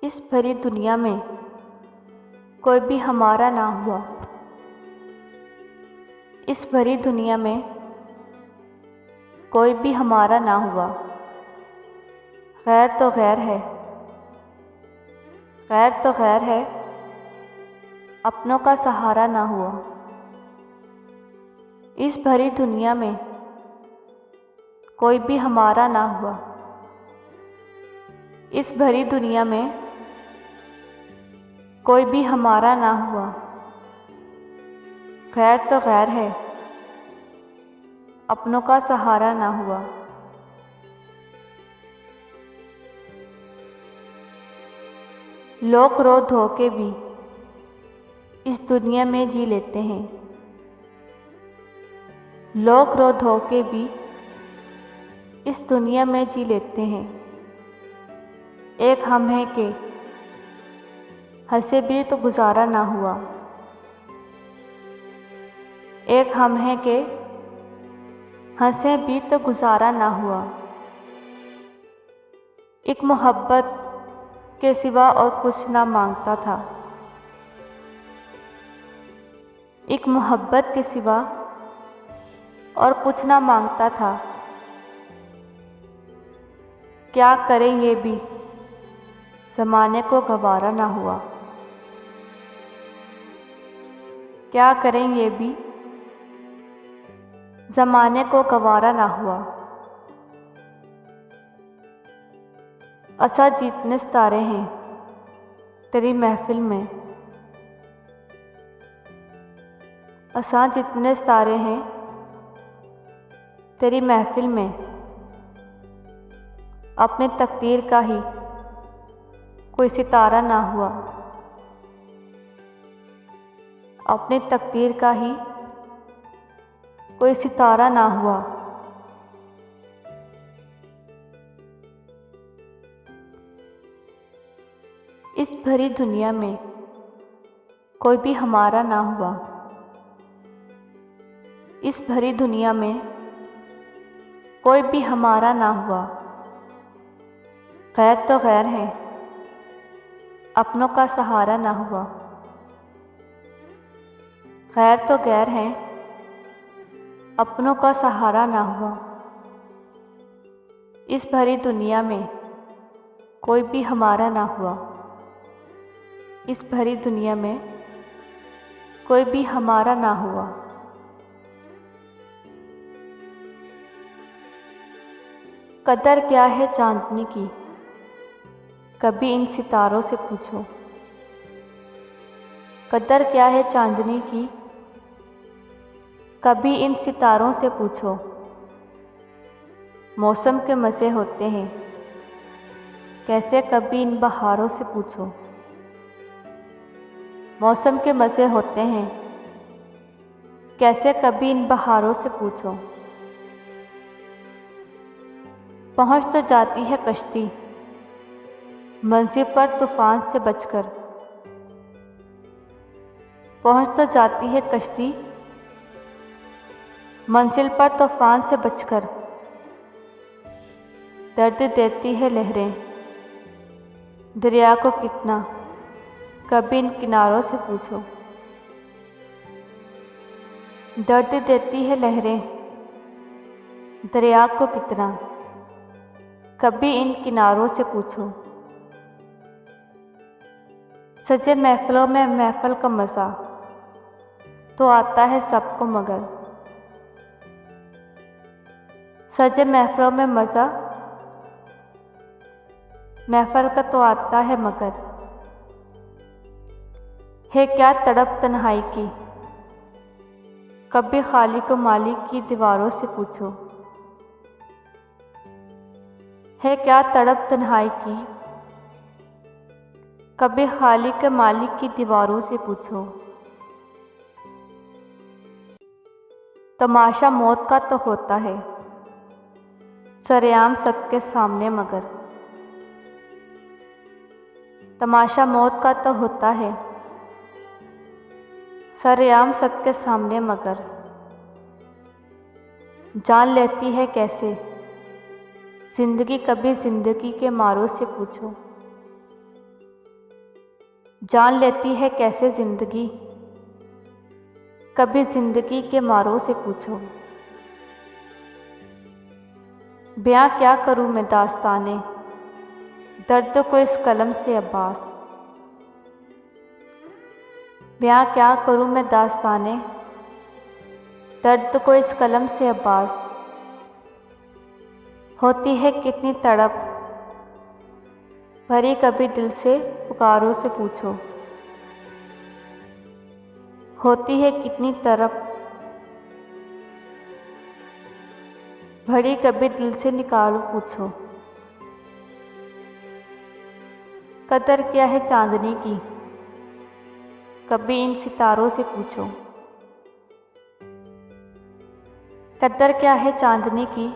इस भरी दुनिया में कोई भी हमारा ना हुआ। इस भरी दुनिया में कोई भी हमारा ना हुआ। गैर तो गैर है, गैर तो गैर है, अपनों का सहारा ना हुआ। इस भरी दुनिया में कोई भी हमारा ना हुआ। इस भरी दुनिया में कोई भी हमारा ना हुआ। गैर तो गैर है, अपनों का सहारा ना हुआ। लोग रो धो के भी इस दुनिया में जी लेते हैं। लोग रो धो के भी इस दुनिया में जी लेते हैं। एक हम हैं कि हंसे भी तो गुजारा ना हुआ। एक हम हैं कि हंसे भी तो गुजारा ना हुआ। एक मोहब्बत के सिवा और कुछ ना मांगता था। एक मोहब्बत के सिवा और कुछ ना मांगता था। क्या करें ये भी ज़माने को गवारा ना हुआ। क्या करें ये भी ज़माने को गवारा ना हुआ। असा जितने सितारे हैं तेरी महफिल में। असा जितने सितारे हैं तेरी महफिल में। अपने तकदीर का ही कोई सितारा ना हुआ। अपने तकदीर का ही कोई सितारा ना हुआ। इस भरी दुनिया में कोई भी हमारा ना हुआ। इस भरी दुनिया में कोई भी हमारा ना हुआ। गैर तो गैर है, अपनों का सहारा ना हुआ। गैर तो गैर है, अपनों का सहारा ना हुआ। इस भरी दुनिया में कोई भी हमारा ना हुआ। इस भरी दुनिया में कोई भी हमारा ना हुआ। कदर क्या है चांदनी की, कभी इन सितारों से पूछो। कदर क्या है चांदनी की, कभी इन सितारों से पूछो। मौसम के मज़े होते हैं कैसे, कभी इन बहारों से पूछो। मौसम के मज़े होते हैं कैसे, कभी इन बहारों से पूछो। पहुंच तो जाती है कश्ती मंजिल पर तूफान से बचकर। पहुंच तो जाती है कश्ती मंजिल पर तूफान से बचकर। दर्द देती है लहरें दरिया को कितना, कभी इन किनारों से पूछो। दर्द देती है लहरें दरिया को कितना, कभी इन किनारों से पूछो। सजे महफिलों में महफिल का मज़ा तो आता है सबको मगर। सजे महफिलों में मज़ा महफिल का तो आता है मगर। है क्या तड़प तन्हाई की, कभी खाली को मालिक की दीवारों से पूछो। है क्या तड़प तन्हाई की, कभी खाली के मालिक की दीवारों से पूछो। तमाशा मौत का तो होता है सरेआम सबके सामने मगर। तमाशा मौत का तो होता है सरेआम सबके सामने मगर। जान लेती है कैसे ज़िंदगी, कभी ज़िंदगी के मारों से पूछो। जान लेती है कैसे ज़िंदगी, कभी ज़िंदगी के मारों से पूछो। बयां क्या करूं मैं दास्ताने दर्द को इस कलम से अब्बास। बयां क्या करूं मैं दास्ताने दर्द को इस कलम से अब्बास। होती है कितनी तड़प भरी कभी दिल से पुकारों से पूछो। होती है कितनी तड़प भरी कभी दिल से निकालो पूछो। कदर क्या है चांदनी की कभी इन सितारों से पूछो। कदर क्या है चांदनी की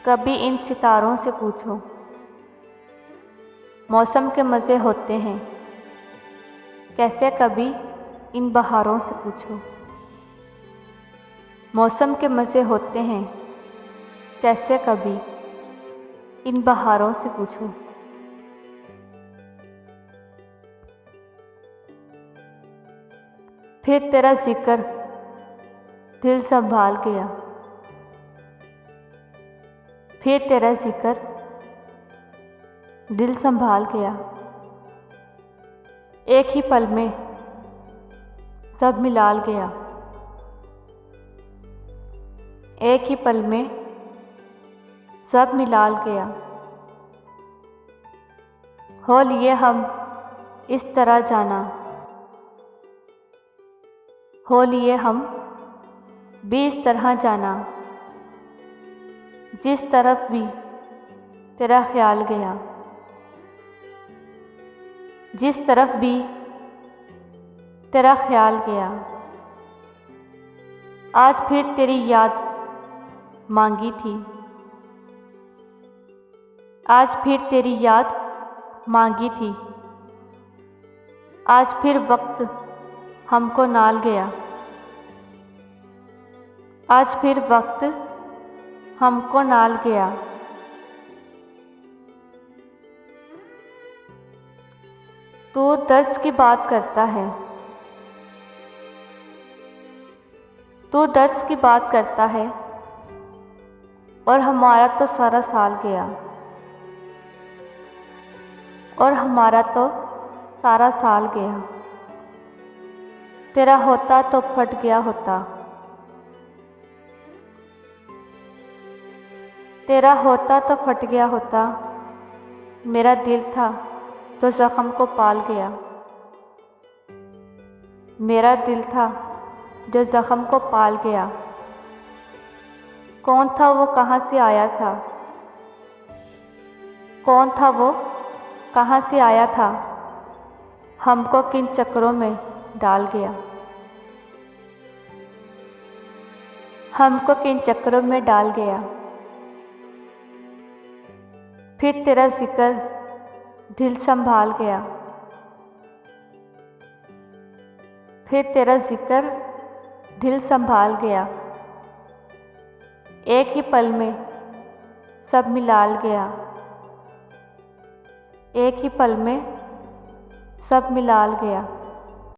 कभी इन सितारों से पूछो। मौसम के मज़े होते हैं कैसे कभी इन बहारों से पूछो। मौसम के मज़े होते हैं कैसे कभी इन बहारों से पूछो। फिर तेरा जिक्र दिल संभाल गया। फिर तेरा जिक्र दिल संभाल गया। एक ही पल में सब मिलाल गया। एक ही पल में सब मिलाल गया। हो लिए हम इस तरह जाना, हो लिए हम भी इस तरह जाना, जिस तरफ भी तेरा ख्याल गया। जिस तरफ भी तेरा ख्याल गया। आज फिर तेरी याद मांगी थी। आज फिर तेरी याद मांगी थी। आज फिर वक्त हमको नाल गया। आज फिर वक्त हमको नाल गया। तू दर्द की बात करता है। तू दर्द की बात करता है और हमारा तो सारा साल गया। और हमारा तो सारा साल गया। तेरा होता तो फट गया होता। तेरा होता तो फट गया होता। मेरा दिल था तो ज़ख्म को पाल गया। मेरा दिल था जो ज़ख्म को पाल गया। कौन था वो कहाँ से आया था। कौन था वो कहाँ से आया था। हमको किन चक्करों में डाल गया। हमको किन चक्करों में डाल गया। फिर तेरा जिक्र दिल संभाल गया। फिर तेरा जिक्र दिल संभाल गया। एक ही पल में सब मिलाल गया। एक ही पल में सब मिलाल गया।